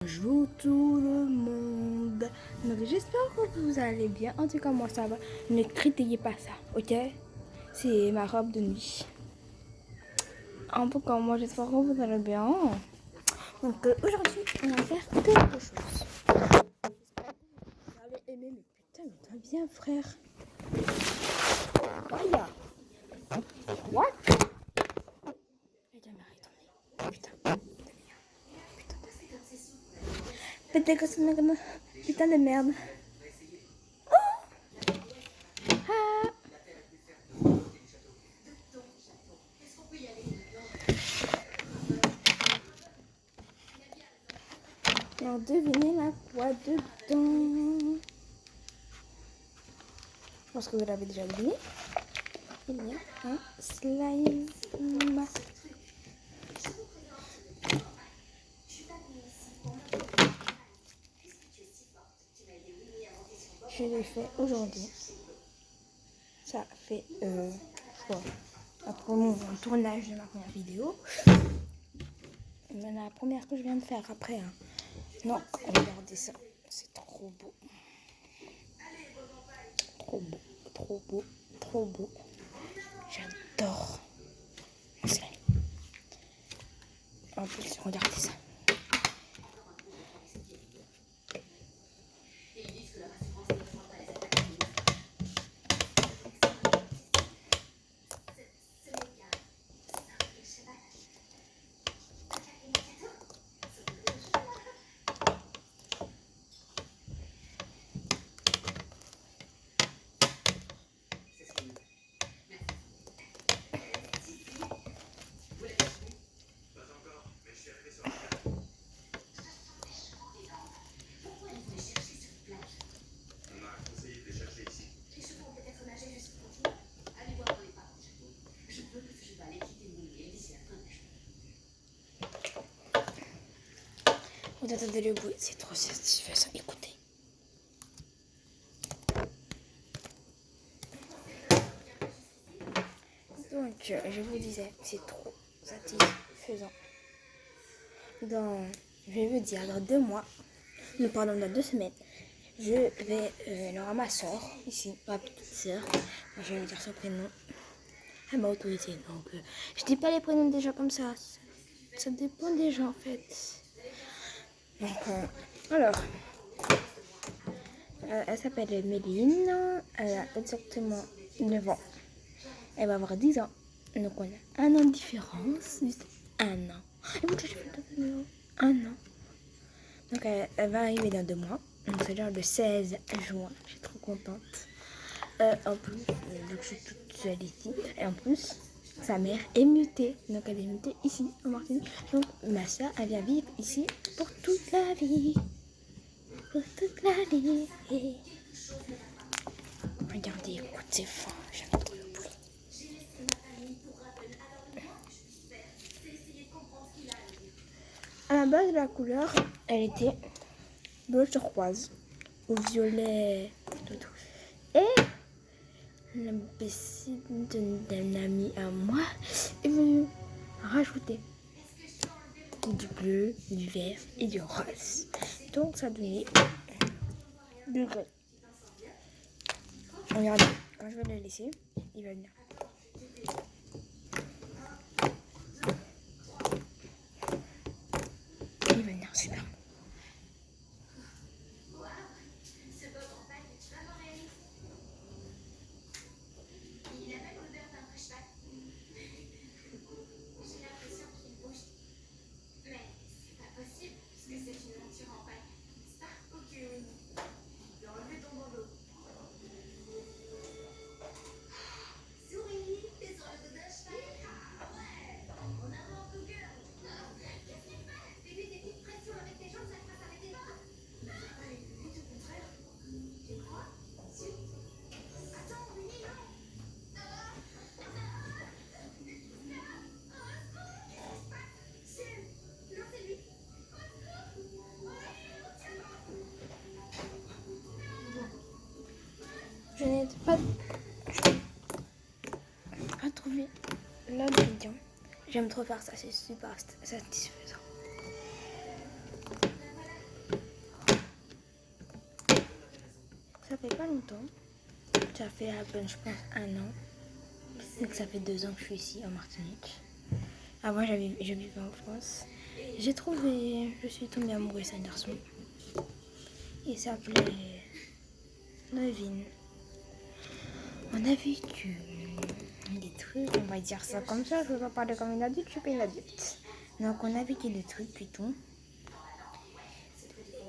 Bonjour tout le monde. Donc j'espère que vous allez bien. En tout cas moi ça va. Ne critiquez pas ça, ok? C'est ma robe de nuit. En tout cas moi j'espère que vous allez bien. Donc aujourd'hui on va faire quelque chose. Vous allez aimer, mais putain mais toi bien frère. Voilà. What? Putain. Peut-être que c'est une putain de merde. Ah. Alors devinez là quoi dedans. Je pense que vous l'avez déjà deviné. Il y a un slime. Je l'ai fait aujourd'hui. Ça fait quoi, après mon tournage de ma première vidéo. Mais la première que je viens de faire après. Hein. Non, regardez ça. C'est trop beau. Trop beau, trop beau, trop beau. J'adore. En plus, regardez ça. Vous entendez le bruit, c'est trop satisfaisant. Écoutez. Donc, je vous disais, c'est trop satisfaisant. Je vais vous dire, dans 2 mois, pardon, dans 2 semaines, je vais alors à ma soeur, ici, ma petite soeur, je vais lui dire son prénom, elle m'a autorisé. Donc, je dis pas les prénoms des gens comme ça dépend des gens en fait. Donc, alors, elle s'appelle Méline, elle a exactement 9 ans, elle va avoir 10 ans, donc on a 1 an de différence, juste 1 an. Et pourquoi j'ai fait 1 an? Donc elle va arriver dans 2 mois. Donc c'est genre le 16 juin. Je suis trop contente. En plus, donc je suis toute seule ici. Et en plus, sa mère est mutée. Donc elle est mutée ici, en Martinique. Donc ma soeur, elle vient vivre ici pour toute la vie. Pour toute la vie. Regardez, écoute, c'est fort. J'aime trop le bruit. À la base, la couleur, elle était bleu turquoise ou violet tout. Et l'imbécile d'un ami à moi est venu rajouter du bleu, du vert et du rose. Donc ça donnait du gris. Regardez, quand je vais le laisser, il va venir. Il va venir super. Je n'ai pas trouvé l'ingrédient. J'aime trop faire ça, c'est super satisfaisant. fait pas longtemps. Ça fait à peine, je pense, 1 an. Donc ça fait 2 ans que je suis ici en Martinique. Avant, je vivais en France. Je suis tombée amoureuse d'un garçon. Il s'appelait Nevin. On a vécu des trucs, on va dire ça comme ça, je ne veux pas parler comme une adulte, je suis pas une adulte. Donc on a vécu des trucs et tout.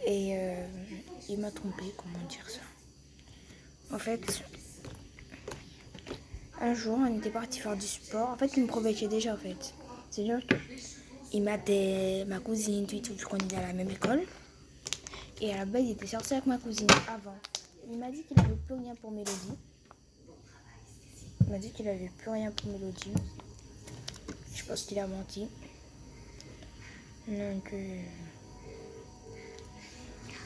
Et il m'a trompé, comment dire ça. En fait, un jour, on était parti faire du sport. En fait, il me provoquait déjà, en fait. C'est sûr qu'il m'attendait ma cousine, tout, vu qu'on était à la même école. Et à la base, il était sorti avec ma cousine avant. Il m'a dit qu'il n'avait plus rien pour Mélodie. Je pense qu'il a menti. Donc,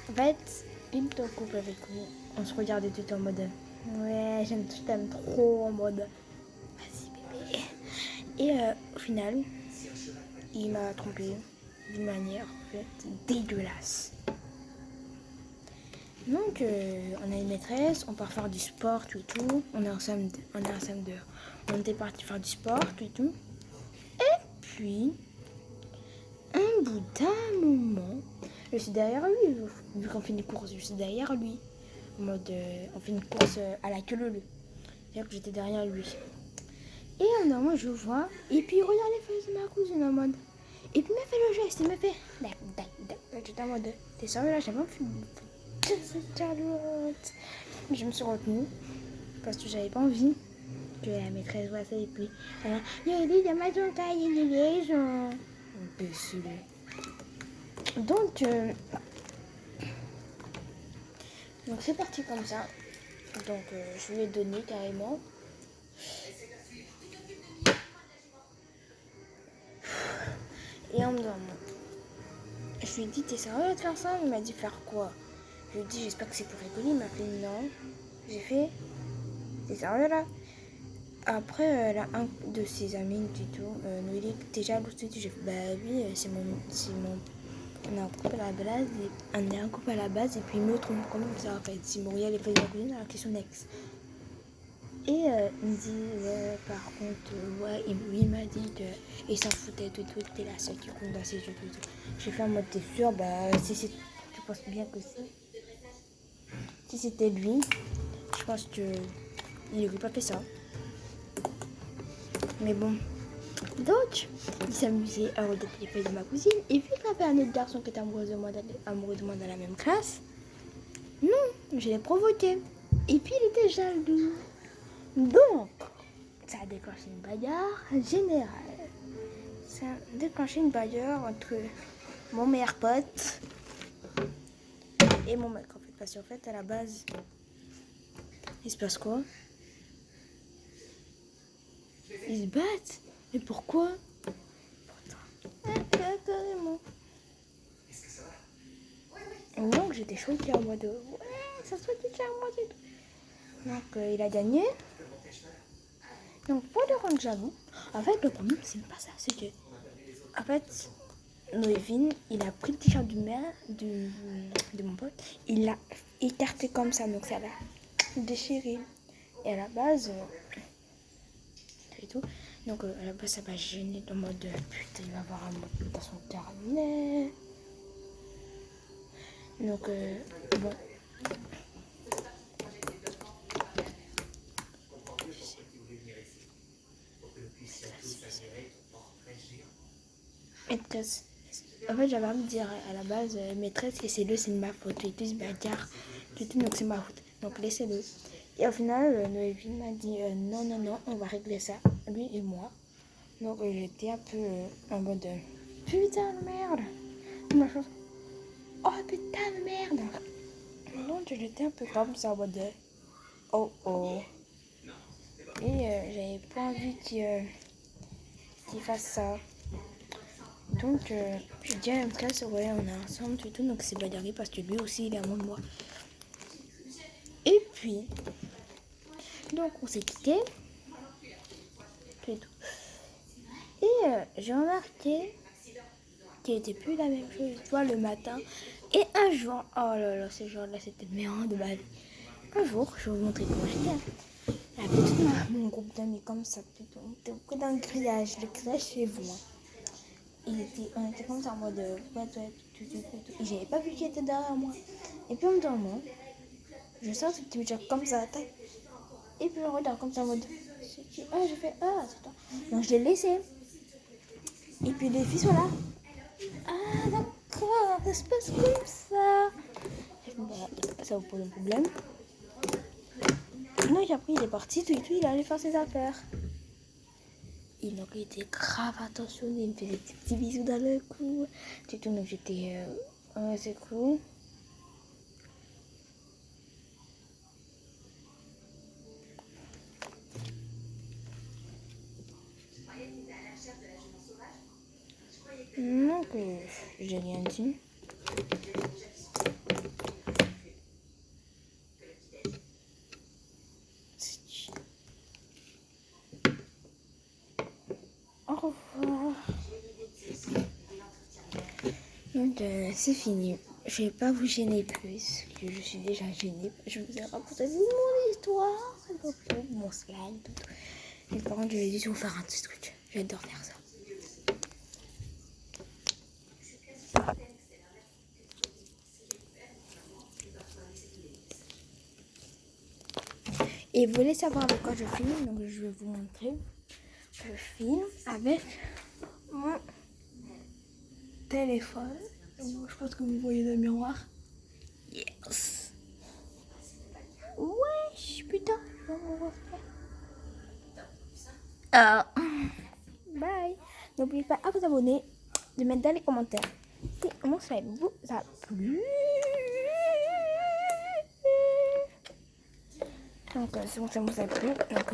en fait, il était en couple avec lui. On se regardait tout en mode ouais, je t'aime trop, en mode vas-y bébé. Et au final, il m'a trompée d'une manière en fait dégueulasse. Donc, on a une maîtresse, on part faire du sport, tout et tout. On est en CM2. On était parti faire du sport, tout et tout. Et puis, un bout d'un moment, je suis derrière lui, vu qu'on fait une course, je suis derrière lui. En mode, on fait une course à la queue leu. C'est-à-dire que j'étais derrière lui. Et à un moment, je vois, et puis il regarde les fesses de ma cousine en mode. Et puis il m'a fait le geste, il m'a fait. J'étais en mode, t'es sérieux là, j'ai pas fait. C'est Charlotte. Je me suis retenue parce que j'avais pas envie que la maîtresse voit ça et puis il y a ma taille, il y a les gens. Imbécile. Donc c'est parti comme ça. Donc je lui ai donné carrément. Et en me disant, je lui ai dit, t'es sérieux de faire ça? Il m'a dit, faire quoi? Je lui ai dit, j'espère que c'est pour rigoler. Il m'a fait non. J'ai fait, t'es sérieux là? Après, là, un de ses amis du tout, nous dit, t'es jaloux? J'ai fait, bah oui, c'est mon. On est un couple à la base, et puis il me trompe comme ça en fait. Si Muriel est fait de ma cousine, alors qu'ils sont ex. Et il me dit, ouais, par contre, ouais, il m'a dit qu'il s'en foutait, tout, que t'es la seule qui compte dans ses jeux, tout. J'ai fait en mode, t'es sûr? Bah, je pense bien que si c'était lui, je pense qu'il n'aurait pas fait ça. Mais bon. Donc, il s'amusait à regarder les fesses de ma cousine. Et vu qu'il y avait un autre garçon qui était amoureux de moi dans la même classe, non, je l'ai provoqué. Et puis il était jaloux. Donc, ça a déclenché une bagarre générale. Ça a déclenché une bagarre entre mon meilleur pote et mon mec en fait. Parce qu'en fait, à la base, il se passe quoi? Ils se battent. Mais pourquoi? Carrément. Donc j'étais choquée en mode ouais, ça se fait que moi et tout. Donc il a gagné. Donc pour le rendre jaloux, en fait le problème c'est pas ça, c'est que en fait Noévin, il a pris le t-shirt de mon pote, il l'a écarté comme ça, donc ça l'a déchiré. Et à la base, et tout. Donc à la base ça m'a gêné en mode putain il va avoir un mot dans son carnet. Donc bon. Maîtresse. En fait j'avais envie de dire à la base maîtresse laissez-le, c'est de ma faute. Et puis se bagarre, donc c'est ma faute. Donc laissez-le. Et au final Noévin m'a dit non, on va régler ça, lui et moi. Donc j'étais un peu en mode putain de merde. Oh putain de merde. Donc j'étais un peu comme ça en mode oh. Et j'avais pas envie qu'il fasse ça. Donc j'ai dit à la maîtresse, ouais on est ensemble et tout, donc c'est bagarré parce que lui aussi il est amoureux de moi. Et puis, donc on s'est quitté. Et j'ai remarqué qu'il n'était plus la même chose, tu vois, le matin. Et un jour, oh là là, ce jour-là, c'était le meilleur de ma vie. Un jour, je vais vous montrer comment j'étais. La petite mon groupe d'amis comme ça, plutôt. On était près d'un grillage, le grillage chez vous. On était comme ça en mode tout. Et j'avais pas vu qu'il était derrière moi. Et puis en me dormant, je sens ce petit budget comme ça, tac. Et puis je regarde comme ça en mode c'est qui? Ah, je fais c'est toi. Donc je l'ai laissé. Et puis les filles sont là. Ah, d'accord, ça se passe comme ça. Ça vous pose un problème. Non, après il est parti, tout, il allait faire ses affaires. Il aurait été grave attentionné, il me faisait des petits bisous dans le cou. Du tout, donc j'étais. C'est cool. Donc, j'ai rien dit. Au revoir. Donc, c'est fini. Je vais pas vous gêner plus, que je suis déjà gênée. Je vous ai raconté mon histoire, mon slide, tout. Et par contre, je vais juste vous faire un petit truc. J'adore faire ça. Et vous voulez savoir avec quoi je filme, donc je vais vous montrer. Je filme avec mon téléphone. Je pense que vous voyez le miroir. Yes. Wesh, putain, je vais me refaire. Bye. N'oubliez pas à vous abonner, de mettre dans les commentaires si mon slide vous a plu. Donc, c'est bon, ça vous a plu. Donc,